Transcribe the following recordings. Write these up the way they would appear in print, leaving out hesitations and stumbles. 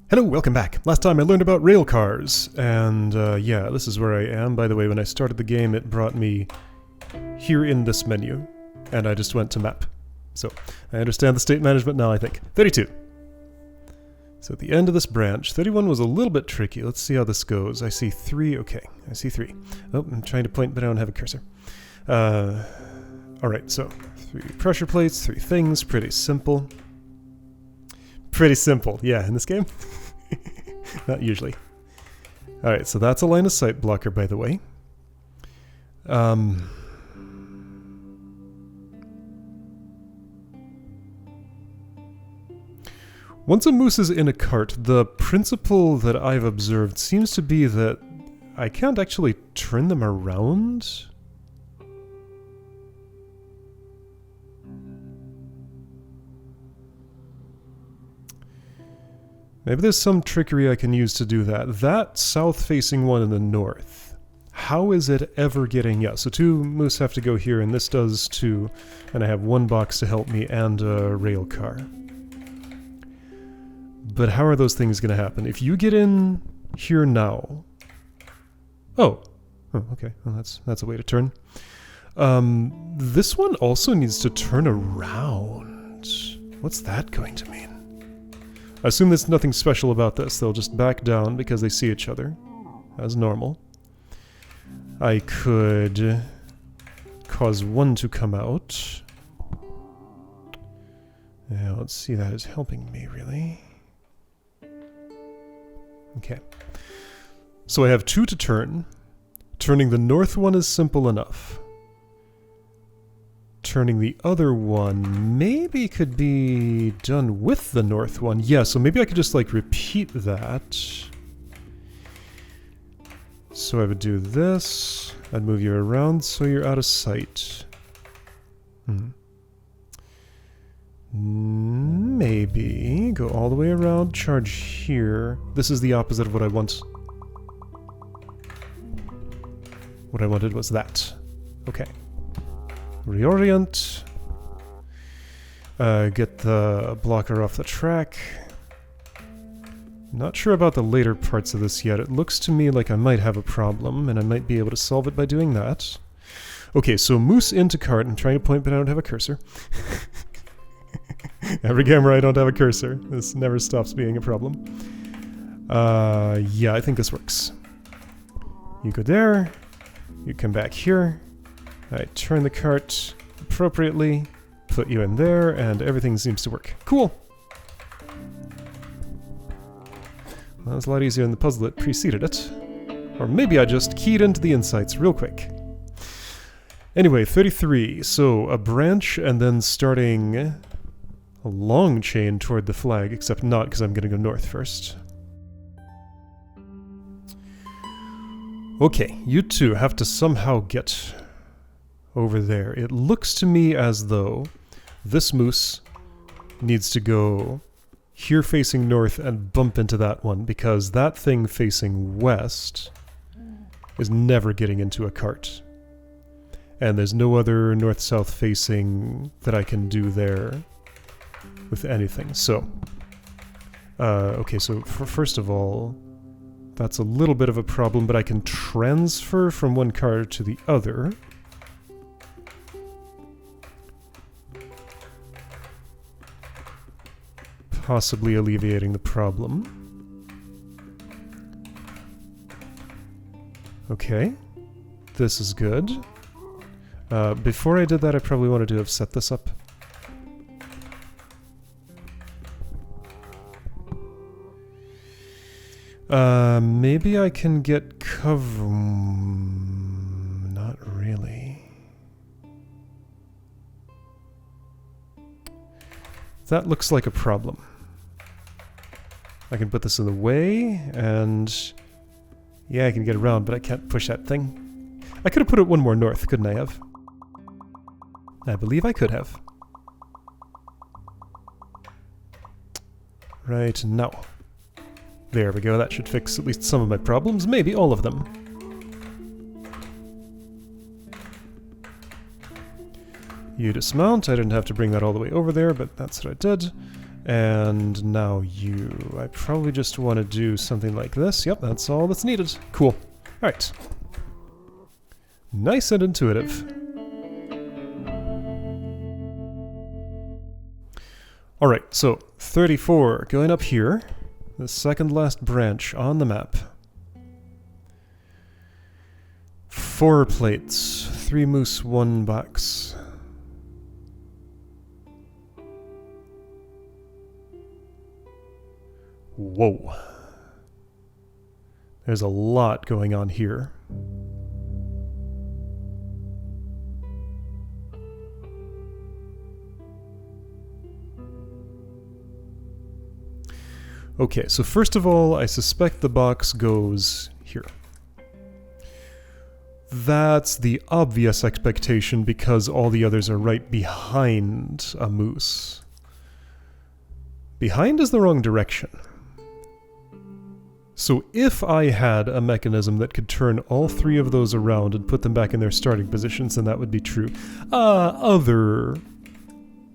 Hello, welcome back. Last time I learned about rail cars, and yeah, this is where I am. By the way, when I started the game, it brought me here in this menu, and I just went to map. So, I understand the state management now, I think. 32. So at the end of this branch, 31 was a little bit tricky. Let's see how this goes. I see 3, okay, I see 3. Oh, I'm trying to point, but I don't have a cursor. Alright, so 3 pressure plates, 3 things, pretty simple. Pretty simple, yeah, in this game. Not usually. Alright, so that's a line of sight blocker, by the way. Once a moose is in a cart, the principle that I've observed seems to be that I can't actually turn them around. Maybe there's some trickery I can use to do that. That south-facing one in the north, how is it ever getting... Yeah, so 2 moose have to go here, and this does 2. And I have 1 box to help me and a rail car. But how are those things going to happen? If you get in here now... Oh, okay. Well, that's a way to turn. This one also needs to turn around. What's that going to mean? I assume there's nothing special about this. They'll just back down because they see each other, as normal. I could cause 1 to come out. Yeah, let's see, that is helping me, really. Okay. So I have 2 to turn. Turning the north one is simple enough. Turning the other one maybe could be done with the north one. Yeah, so maybe I could just like repeat that. So I would do this. I'd move you around so you're out of sight. Maybe go all the way around, charge here. This is the opposite of what I want. What I wanted was that. Okay. Reorient. Get the blocker off the track. Not sure about the later parts of this yet. It looks to me like I might have a problem, and I might be able to solve it by doing that. Okay, so moose into cart. I'm trying to point, but I don't have a cursor. Every camera I don't have a cursor. This never stops being a problem. Yeah, I think this works. You go there. You come back here. I turn the cart appropriately, put you in there, and everything seems to work. Cool! Well, that was a lot easier than the puzzle that preceded it. Or maybe I just keyed into the insights real quick. Anyway, 33. So, a branch and then starting a long chain toward the flag, except not because I'm going to go north first. Okay, you two have to somehow get over there. It looks to me as though this moose needs to go here facing north and bump into that one, because that thing facing west is never getting into a cart. And there's no other north-south facing that I can do there with anything. So, okay, so first of all, that's a little bit of a problem, but I can transfer from one car to the other. Possibly alleviating the problem. Okay, this is good. Before I did that, I probably wanted to have set this up. Maybe I can get cover... Not really. That looks like a problem. I can put this in the way, and... Yeah, I can get around, but I can't push that thing. I could have put it 1 more north, couldn't I have? I believe I could have. Right now. There we go, that should fix at least some of my problems, maybe all of them. You dismount. I didn't have to bring that all the way over there, but that's what I did. And now you. I probably just want to do something like this. Yep, that's all that's needed. Cool. Alright. Nice and intuitive. Alright, so 34, going up here. The second last branch on the map. 4 plates, 3 moose, 1 box. Whoa. There's a lot going on here. Okay, so first of all, I suspect the box goes here. That's the obvious expectation because all the others are right behind a moose. Behind is the wrong direction. So if I had a mechanism that could turn all 3 of those around and put them back in their starting positions, then that would be true. Other,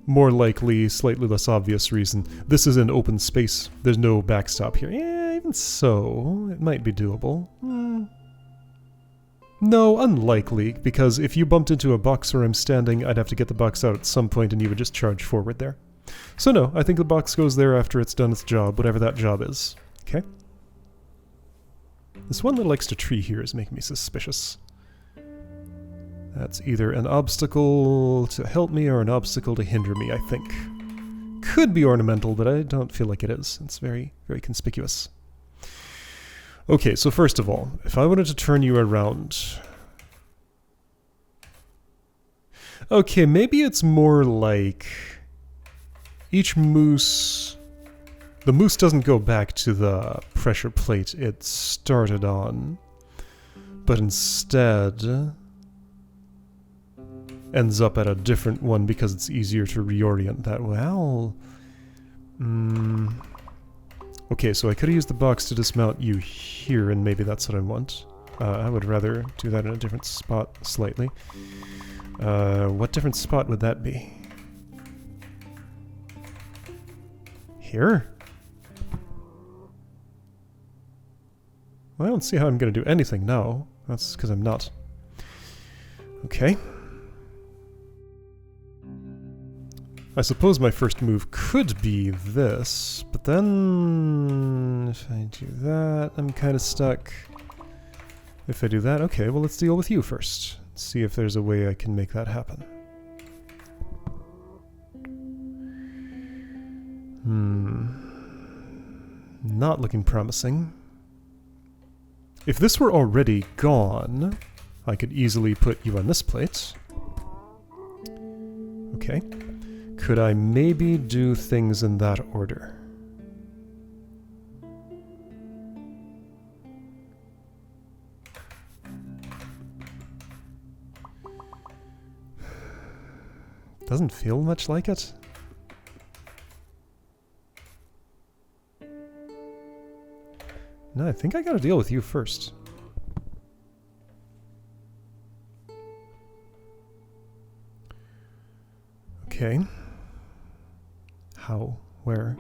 more likely, slightly less obvious reason. This is an open space. There's no backstop here. Yeah, even so, it might be doable. No, unlikely, because if you bumped into a box where I'm standing, I'd have to get the box out at some point and you would just charge forward there. So no, I think the box goes there after it's done its job, whatever that job is. Okay? This one little extra tree here is making me suspicious. That's either an obstacle to help me or an obstacle to hinder me, I think. Could be ornamental, but I don't feel like it is. It's very, very conspicuous. Okay, so first of all, if I wanted to turn you around... Okay, maybe it's more like... Each moose... The moose doesn't go back to the pressure plate it started on, but instead ends up at a different one because it's easier to reorient that way. Well... Okay, so I could have used the box to dismount you here, and maybe that's what I want. I would rather do that in a different spot slightly. What different spot would that be? Here? Well, I don't see how I'm going to do anything now. That's because I'm not. Okay. I suppose my first move could be this, but then if I do that, I'm kind of stuck. If I do that, okay, well let's deal with you first. See if there's a way I can make that happen. Not looking promising. If this were already gone, I could easily put you on this plate. Okay. Could I maybe do things in that order? Doesn't feel much like it. No, I think I gotta deal with you first. Okay. How? Where?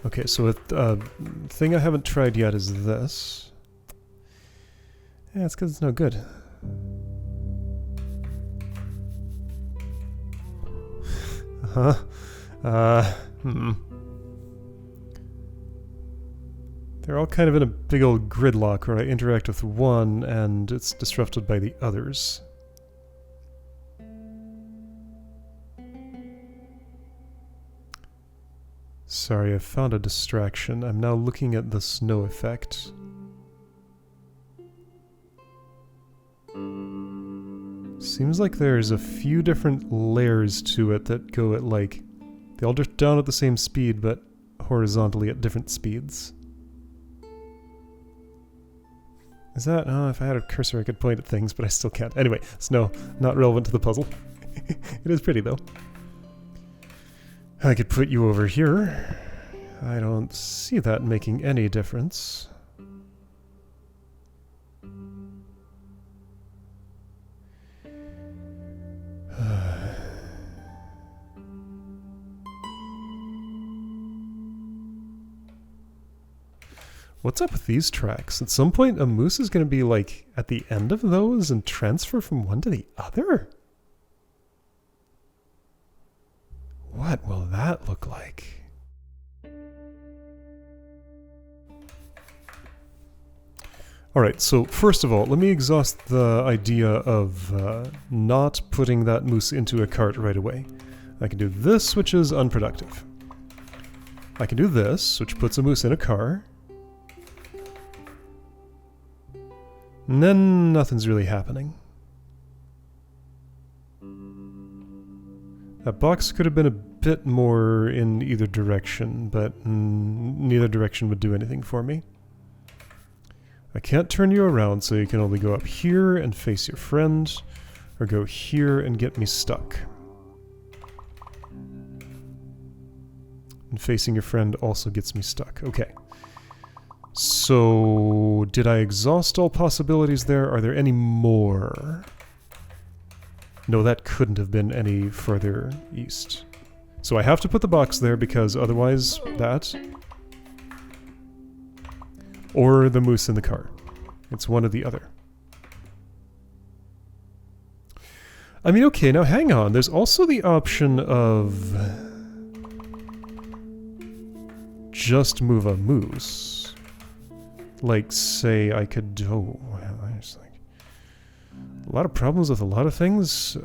Okay, so a thing I haven't tried yet is this. Yeah, it's because it's no good. They're all kind of in a big old gridlock where I interact with one and it's disrupted by the others. Sorry, I found a distraction. I'm now looking at the snow effect. Seems like there's a few different layers to it that go at like... They all drift down at the same speed, but horizontally at different speeds. Is that... Oh, if I had a cursor I could point at things, but I still can't. Anyway, snow, not relevant to the puzzle. It is pretty, though. I could put you over here. I don't see that making any difference. What's up with these tracks? At some point, a moose is going to be like at the end of those and transfer from one to the other? What will that look like? Alright, so first of all, let me exhaust the idea of not putting that moose into a cart right away. I can do this, which is unproductive. I can do this, which puts a moose in a car. And then nothing's really happening. That box could have been a bit more in either direction, but neither direction would do anything for me. I can't turn you around, so you can only go up here and face your friend, or go here and get me stuck. And facing your friend also gets me stuck. Okay. So, did I exhaust all possibilities there? Are there any more? No, that couldn't have been any further east. So I have to put the box there because otherwise that... or the moose in the car. It's one or the other. I mean, okay, now hang on. There's also the option of... just move a moose. Like, say I could... oh, there's like... a lot of problems with a lot of things.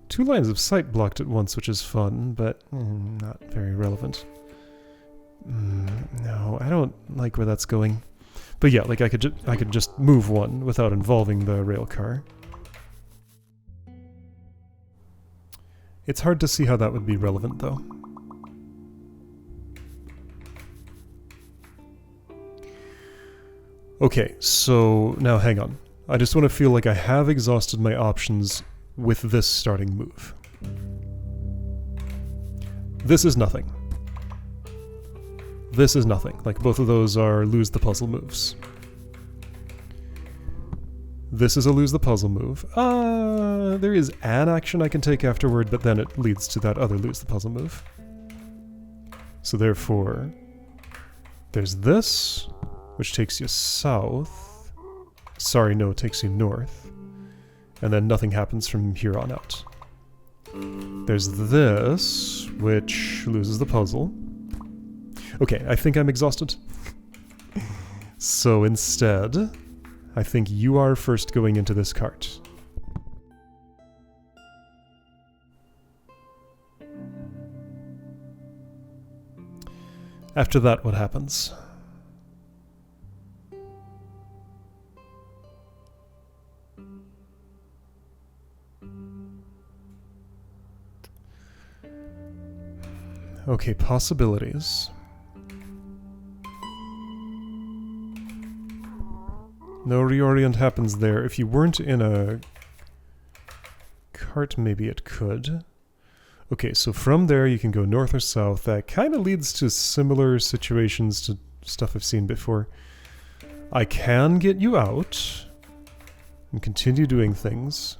2 lines of sight blocked at once, which is fun, but not very relevant. No, I don't like where that's going. But yeah, like I could just move one without involving the rail car. It's hard to see how that would be relevant, though. Okay, so now hang on. I just want to feel like I have exhausted my options with this starting move. This is nothing. This is nothing. Like, both of those are lose the puzzle moves. This is a lose the puzzle move. There is an action I can take afterward, but then it leads to that other lose the puzzle move. So therefore, there's this, which takes you south. Sorry, no, it takes you north. And then nothing happens from here on out. There's this, which loses the puzzle. Okay, I think I'm exhausted. So instead, I think you are first going into this cart. After that, what happens? Okay, possibilities. No reorient happens there. If you weren't in a cart, maybe it could. Okay, so from there you can go north or south. That kind of leads to similar situations to stuff I've seen before. I can get you out and continue doing things.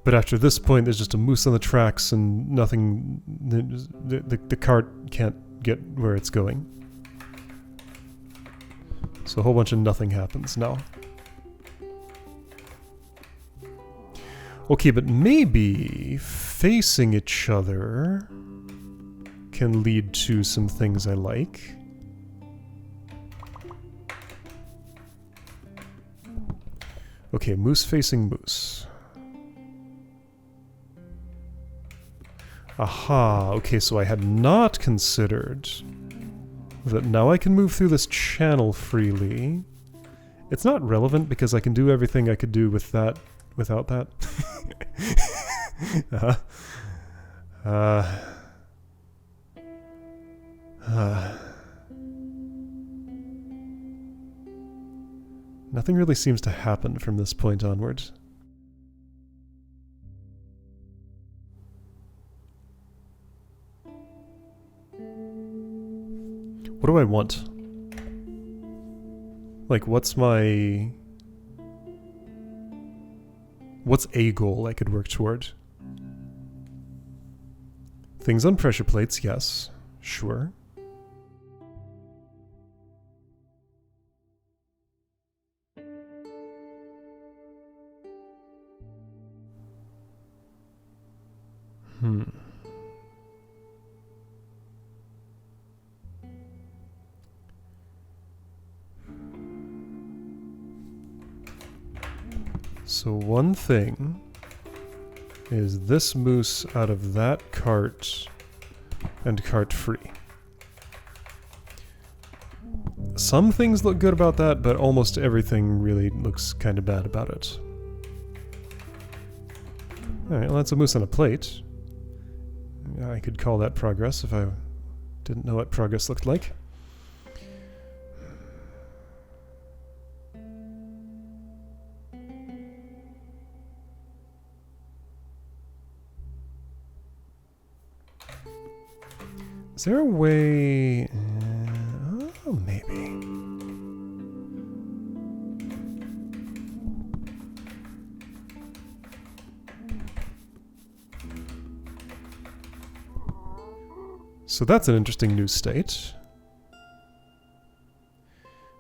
But after this point, there's just a moose on the tracks and nothing... The cart can't get where it's going. So a whole bunch of nothing happens now. Okay, but maybe facing each other can lead to some things I like. Okay, moose facing moose. Aha, okay, so I had not considered that now I can move through this channel freely. It's not relevant because I can do everything I could do with that without that. Nothing really seems to happen from this point onward. What do I want? Like, what's my... what's a goal I could work toward? Things on pressure plates, yes. Sure. So one thing is this moose out of that cart and cart free. Some things look good about that, but almost everything really looks kind of bad about it. Alright, well that's a moose on a plate. I could call that progress if I didn't know what progress looked like. Is there a way... oh, maybe. So that's an interesting new state.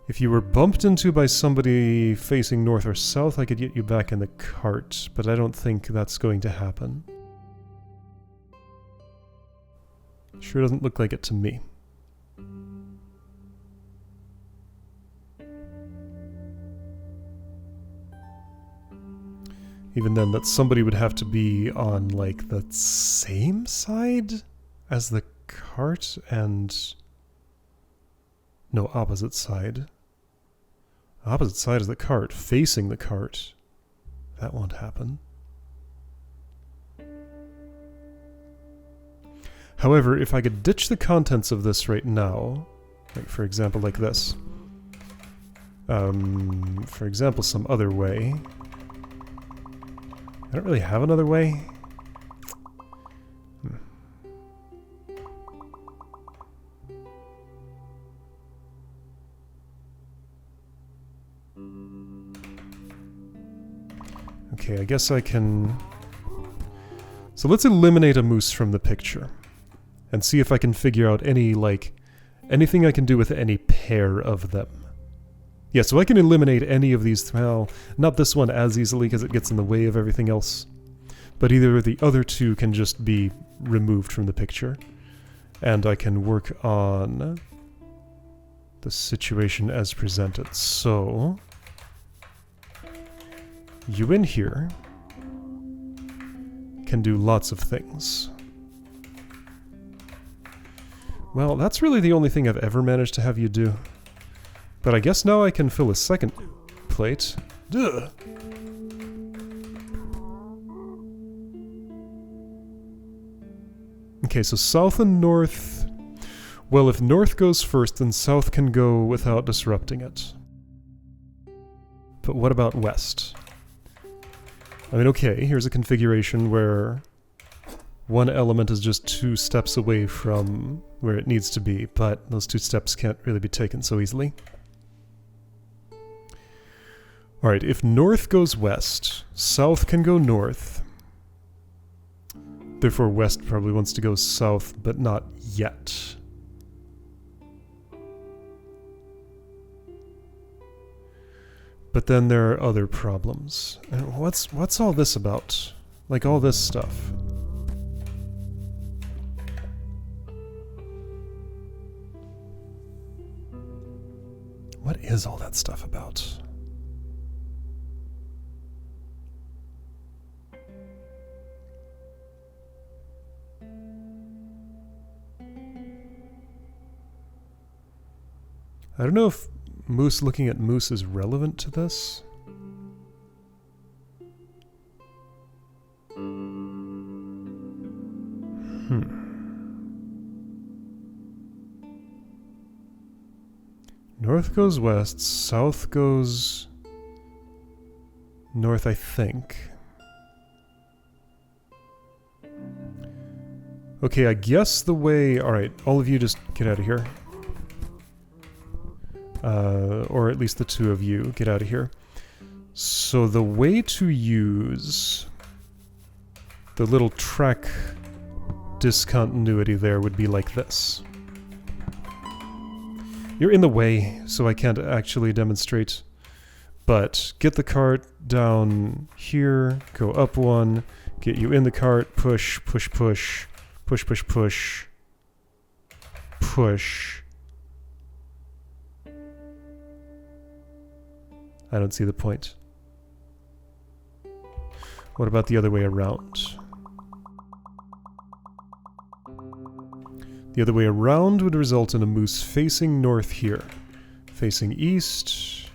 If you were bumped into by somebody facing north or south, I could get you back in the cart, but I don't think that's going to happen. Sure doesn't look like it to me. Even then, that somebody would have to be on, like, the same side as the cart and... no, opposite side. Opposite side is the cart, facing the cart. That won't happen. However, if I could ditch the contents of this right now, like for example like this, for example some other way, I don't really have another way. Okay, I guess I can... So let's eliminate a moose from the picture. And see if I can figure out any, like, anything I can do with any pair of them. Yeah, so I can eliminate any of these, well, not this one as easily because it gets in the way of everything else. But either the other two can just be removed from the picture. And I can work on the situation as presented. So, you in here can do lots of things. Well, that's really the only thing I've ever managed to have you do. But I guess now I can fill a second plate. Duh. Okay, so south and north... Well, if north goes first, then south can go without disrupting it. But what about west? I mean, okay, here's a configuration where one element is just 2 steps away from where it needs to be, but those 2 steps can't really be taken so easily. Alright, if north goes west, south can go north. Therefore west probably wants to go south, but not yet. But then there are other problems. And what's all this about? Like all this stuff. What is all that stuff about? I don't know if moose looking at moose is relevant to this. North goes west, south goes north, I think. Okay, I guess the way... Alright, all of you just get out of here. Or at least the 2 of you, get out of here. So the way to use the little track discontinuity there would be like this. You're in the way, so I can't actually demonstrate. But get the cart down here, go up one, get you in the cart, push, push, push, push, push, push, push. I don't see the point. What about the other way around? The other way around would result in a moose facing north here. Facing east.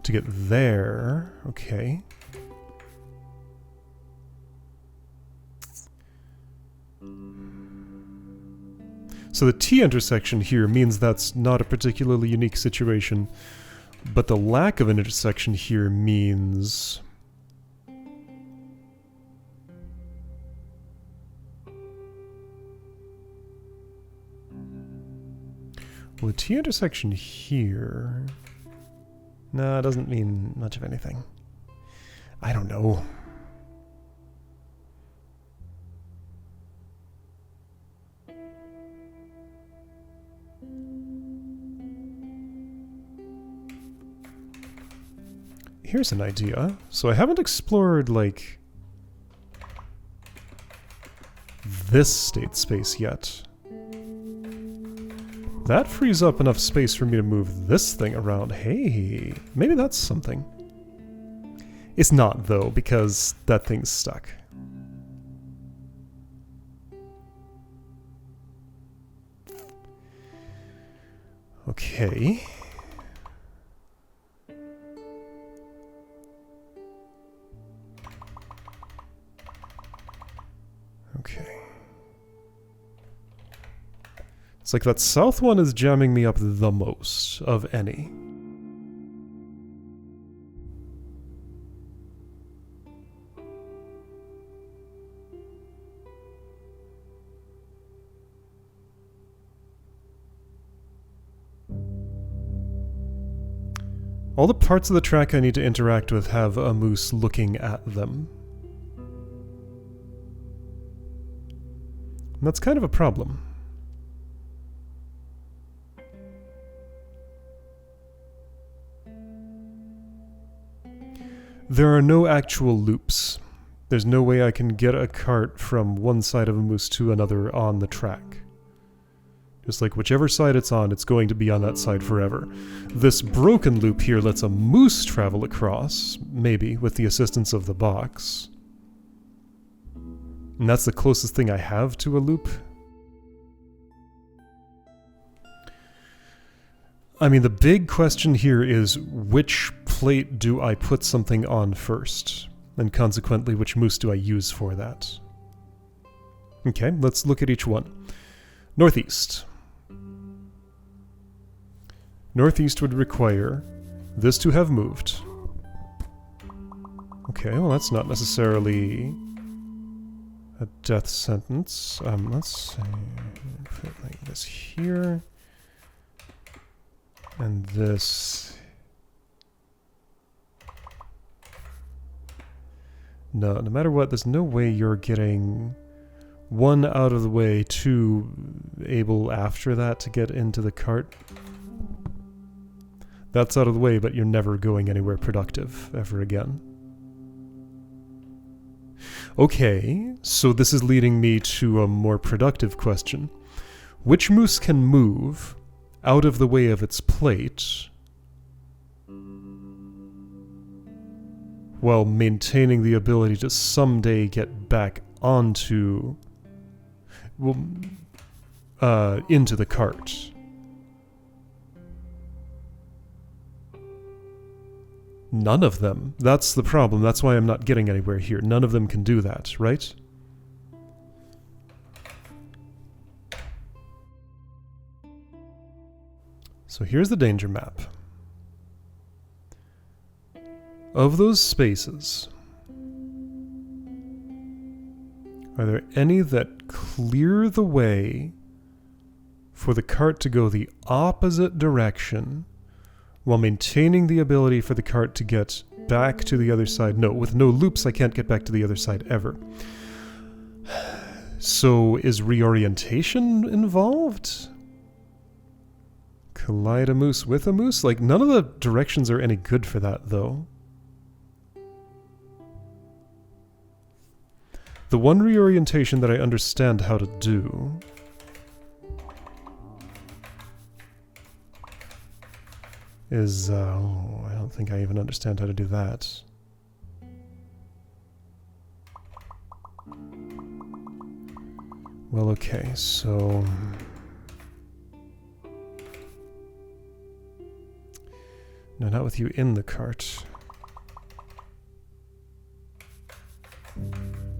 To get there. Okay. So the T intersection here means that's not a particularly unique situation. But the lack of an intersection here means... well, the T intersection here... no, it doesn't mean much of anything. I don't know. Here's an idea. So I haven't explored, like, this state space yet. That frees up enough space for me to move this thing around. Hey, maybe that's something. It's not, though, because that thing's stuck. Okay. Okay. It's like that south one is jamming me up the most of any. All the parts of the track I need to interact with have a moose looking at them. And that's kind of a problem. There are no actual loops. There's no way I can get a cart from one side of a moose to another on the track. Just like whichever side it's on, it's going to be on that side forever. This broken loop here lets a moose travel across, maybe, with the assistance of the box. And that's the closest thing I have to a loop. I mean, the big question here is, which plate do I put something on first? And consequently, which moose do I use for that? Okay, let's look at each one. Northeast. Northeast would require this to have moved. Okay, well that's not necessarily a death sentence. Let's say, put it like this here. And this... no matter what, there's no way you're getting one out of the way, two able after that to get into the cart. That's out of the way, but you're never going anywhere productive ever again. Okay, so this is leading me to a more productive question. Which moose can move out of the way of its plate while maintaining the ability to someday get back onto... well, into the cart? None of them. That's the problem. That's why I'm not getting anywhere here. None of them can do that, right? So here's the danger map. Of those spaces, are there any that clear the way for the cart to go the opposite direction while maintaining the ability for the cart to get back to the other side? No, with no loops I can't get back to the other side ever. So is reorientation involved? Collide a moose with a moose? Like, none of the directions are any good for that, though. The one reorientation that I understand how to do is, oh, I don't think I even understand how to do that. Well, okay, so... No, not with you in the cart.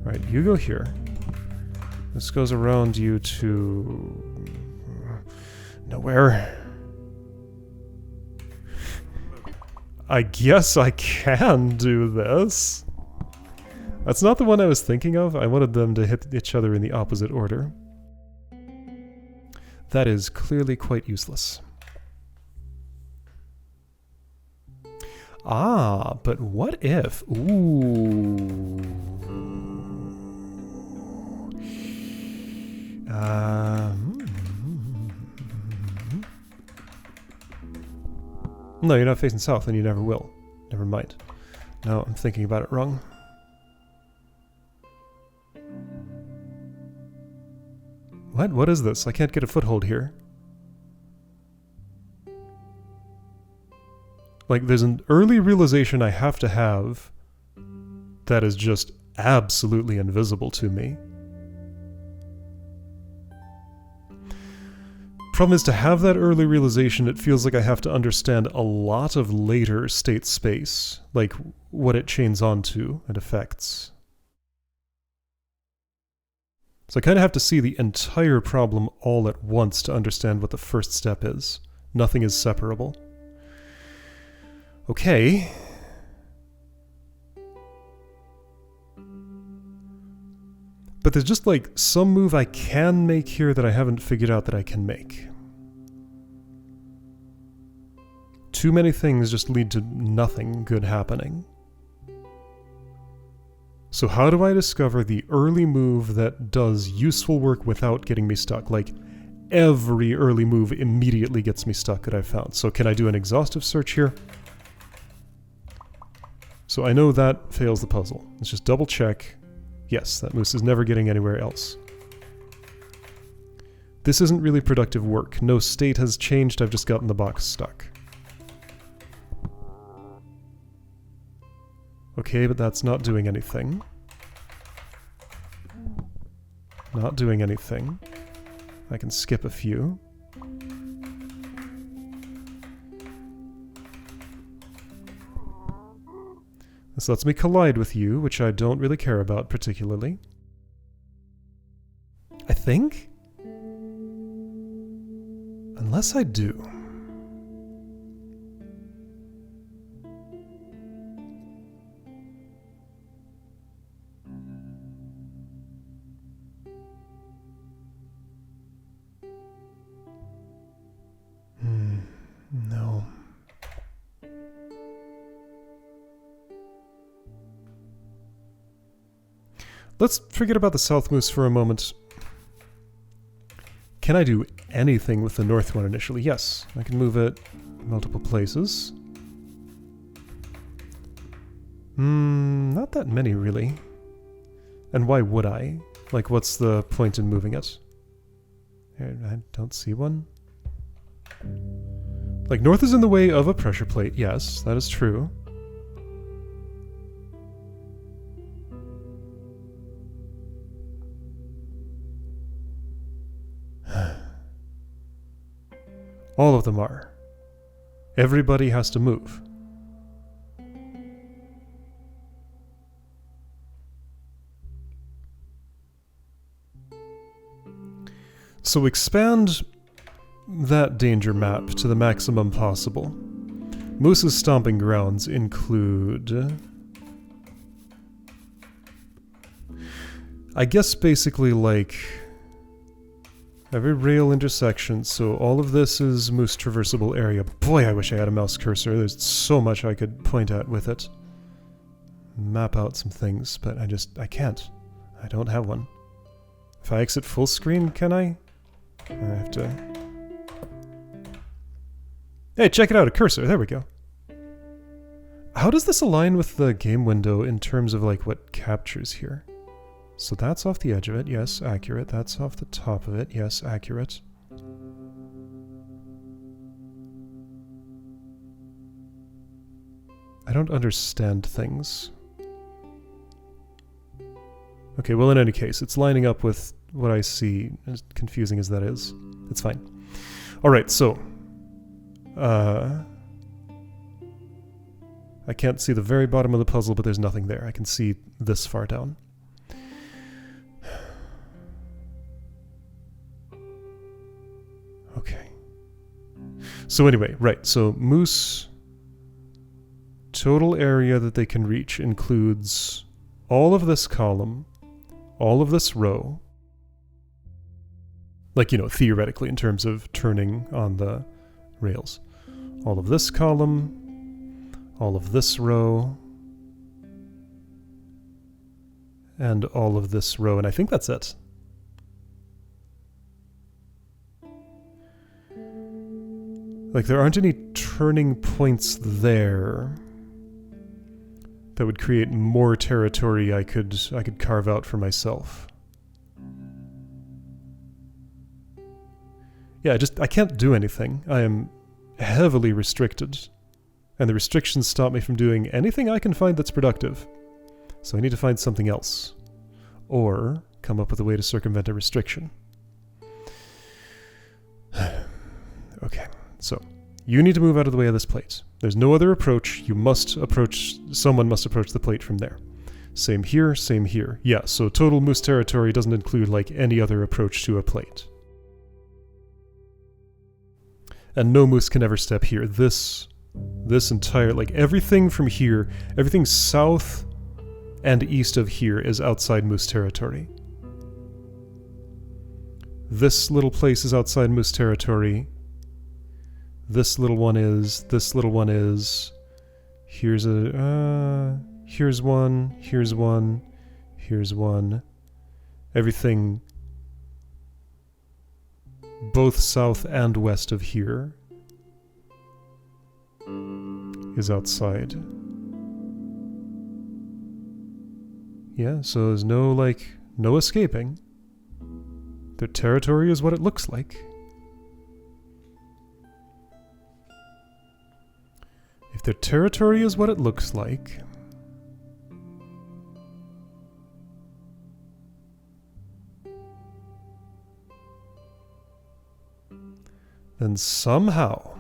Right, you go here. This goes around you to... nowhere. I guess I can do this. That's not the one I was thinking of. I wanted them to hit each other in the opposite order. That is clearly quite useless. Ah, but what if... Ooh... No, you're not facing south, and you never will. Never mind. No, I'm thinking about it wrong. What? What is this? I can't get a foothold here. Like, there's an early realization I have to have that is just absolutely invisible to me. Problem is, to have that early realization, it feels like I have to understand a lot of later state space, like what it chains onto and affects. So I kind of have to see the entire problem all at once to understand what the first step is. Nothing is separable. Okay. But there's just like some move I can make here that I haven't figured out that I can make. Too many things just lead to nothing good happening. So how do I discover the early move that does useful work without getting me stuck? Like, every early move immediately gets me stuck that I've found. So can I do an exhaustive search here? So I know that fails the puzzle. Let's just double check. Yes, that moose is never getting anywhere else. This isn't really productive work. No state has changed, I've just gotten the box stuck. Okay, but that's not doing anything. Not doing anything. I can skip a few. This lets me collide with you, which I don't really care about particularly. I think? Unless I do. No. Let's forget about the South Moose for a moment. Can I do anything with the North one initially? Yes, I can move it multiple places. Not that many, really. And why would I? Like, what's the point in moving it? I don't see one. Like, North is in the way of a pressure plate, yes, that is true. All of them are. Everybody has to move. So expand that danger map to the maximum possible. Moose's stomping grounds include... I guess basically like... every rail intersection, so all of this is Moose traversable area. Boy, I wish I had a mouse cursor. There's so much I could point at with it. Map out some things, but I can't. I don't have one. If I exit full screen, can I? I have to... Hey, check it out, a cursor. There we go. How does this align with the game window in terms of like what captures here? So that's off the edge of it, yes, accurate. That's off the top of it, yes, accurate. I don't understand things. Okay, well in any case, it's lining up with what I see, as confusing as that is. It's fine. Alright, so... I can't see the very bottom of the puzzle, but there's nothing there. I can see this far down. Okay. So anyway, right, so Moose... Total area that they can reach includes all of this column, all of this row. Like, you know, theoretically, in terms of turning on the rails. All of this column, all of this row, and all of this row, and I think that's it. Like, there aren't any turning points there that would create more territory I could carve out for myself. Yeah, I can't do anything. I am heavily restricted. And the restrictions stop me from doing anything I can find that's productive. So I need to find something else. Or come up with a way to circumvent a restriction. Okay, so you need to move out of the way of this plate. There's no other approach. Someone must approach the plate from there. Same here, same here. Yeah, so total Moose territory doesn't include like any other approach to a plate. And no Moose can ever step here. This entire, like everything from here, everything south and east of here is outside Moose territory. This little place is outside Moose territory. This little one is, this little one is. Here's one, here's one, here's one. Everything both south and west of here is outside. Yeah, so there's no escaping. Their territory is what it looks like. If their territory is what it looks like, then somehow,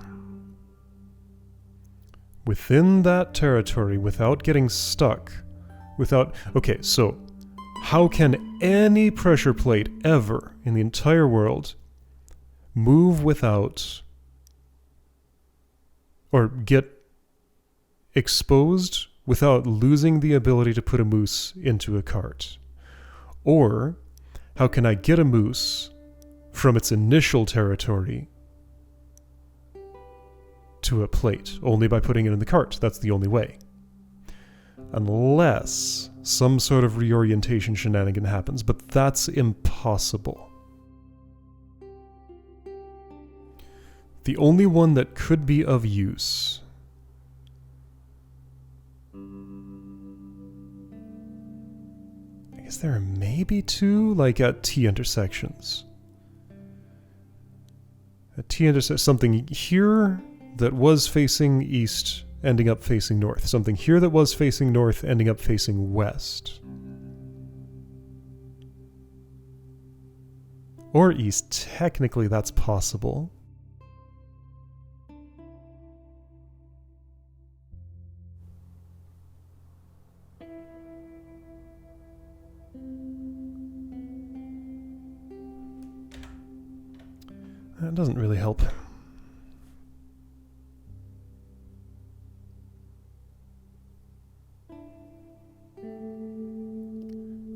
within that territory, without getting stuck, okay, so how can any pressure plate ever in the entire world move without, or get exposed without losing the ability to put a moose into a cart? Or how can I get a moose from its initial territory to a plate? Only by putting it in the cart. That's the only way. Unless some sort of reorientation shenanigan happens, but that's impossible. The only one that could be of use I guess there are maybe two, like at T-intersections. At T-intersections, something here that was facing east, ending up facing north. Something here that was facing north, ending up facing west. Or east. Technically, that's possible. That doesn't really help.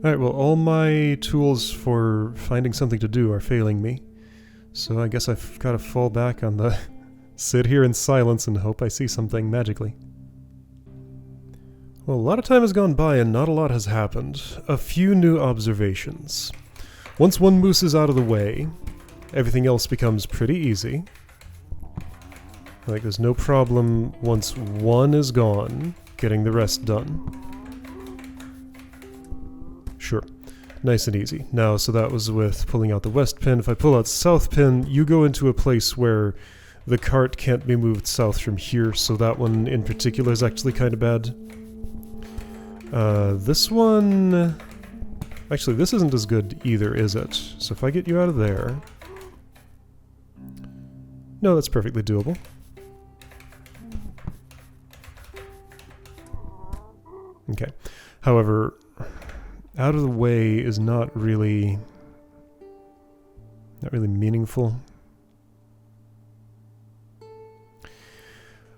Alright, well, all my tools for finding something to do are failing me. So I guess I've got to fall back on the sit here in silence and hope I see something magically. Well, a lot of time has gone by and not a lot has happened. A few new observations. Once one moose is out of the way, everything else becomes pretty easy. Like, there's no problem once one is gone, getting the rest done. Sure. Nice and easy. Now, so that was with pulling out the west pin. If I pull out south pin, you go into a place where the cart can't be moved south from here, so that one in particular is actually kind of bad. This one... Actually, this isn't as good either, is it? So if I get you out of there... No, that's perfectly doable. Okay. However, out of the way is not really meaningful.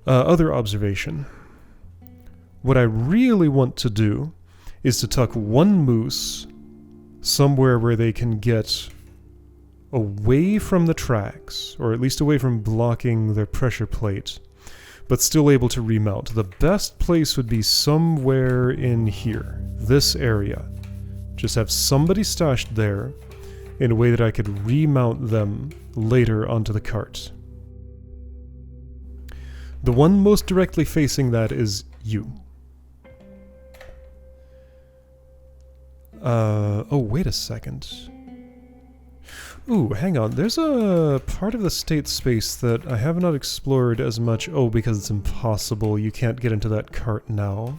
Other observation. What I really want to do is to tuck one moose somewhere where they can get away from the tracks, or at least away from blocking their pressure plate, but still able to remount. The best place would be somewhere in here, this area. Just have somebody stashed there in a way that I could remount them later onto the cart. The one most directly facing that is you. Oh, wait a second. Ooh, hang on. There's a part of the state space that I have not explored as much. Oh, because it's impossible. You can't get into that cart now.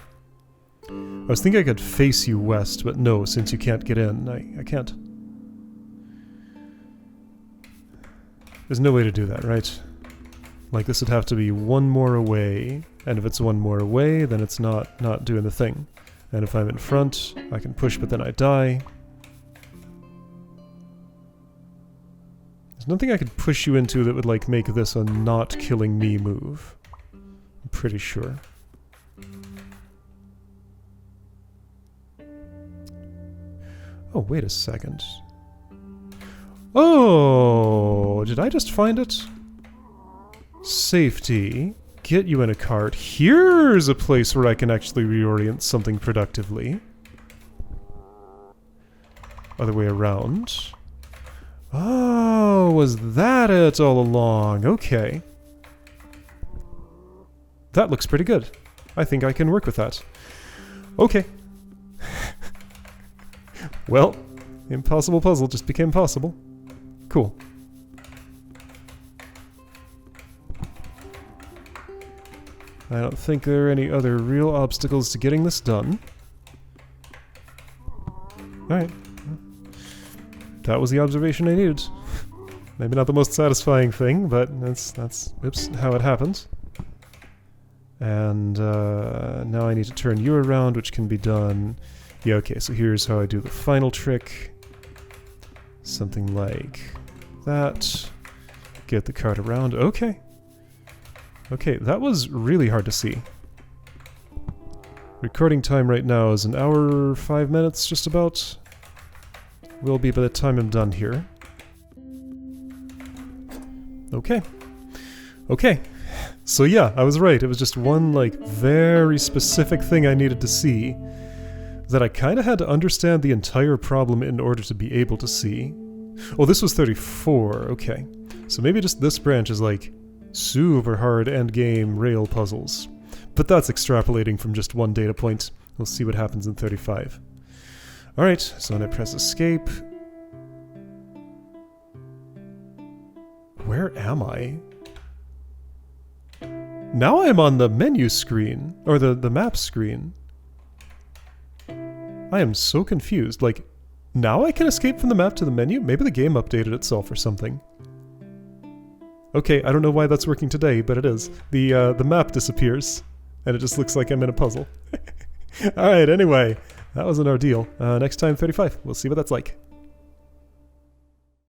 I was thinking I could face you west, but no, since you can't get in, I can't. There's no way to do that, right? Like, this would have to be one more away, and if it's one more away, then it's not doing the thing. And if I'm in front, I can push, but then I die. There's nothing I could push you into that would, like, make this a not killing me move. I'm pretty sure. Oh, wait a second. Oh, did I just find it? Safety. Get you in a cart. Here's a place where I can actually reorient something productively. Other way around. Oh, was that it all along? Okay. That looks pretty good. I think I can work with that. Okay. Well, impossible puzzle just became possible. Cool. I don't think there are any other real obstacles to getting this done. Alright. That was the observation I needed. Maybe not the most satisfying thing, but that's oops, how it happens. And now I need to turn you around, which can be done... Yeah, okay, so here's how I do the final trick. Something like that. Get the cart around. Okay. Okay, that was really hard to see. Recording time right now is 1 hour, 5 minutes, just about. Will be by the time I'm done here. Okay. Okay. So yeah, I was right. It was just one, like, very specific thing I needed to see that I kind of had to understand the entire problem in order to be able to see. Oh, this was 34. Okay. So maybe just this branch is, like, super hard endgame rail puzzles. But that's extrapolating from just one data point. We'll see what happens in 35. Alright, so when I press escape... Where am I? Now I'm on the menu screen, or the map screen. I am so confused. Like, now I can escape from the map to the menu? Maybe the game updated itself or something. Okay, I don't know why that's working today, but it is. The map disappears, and it just looks like I'm in a puzzle. Alright, anyway, that was an ordeal. Next time, 35. We'll see what that's like.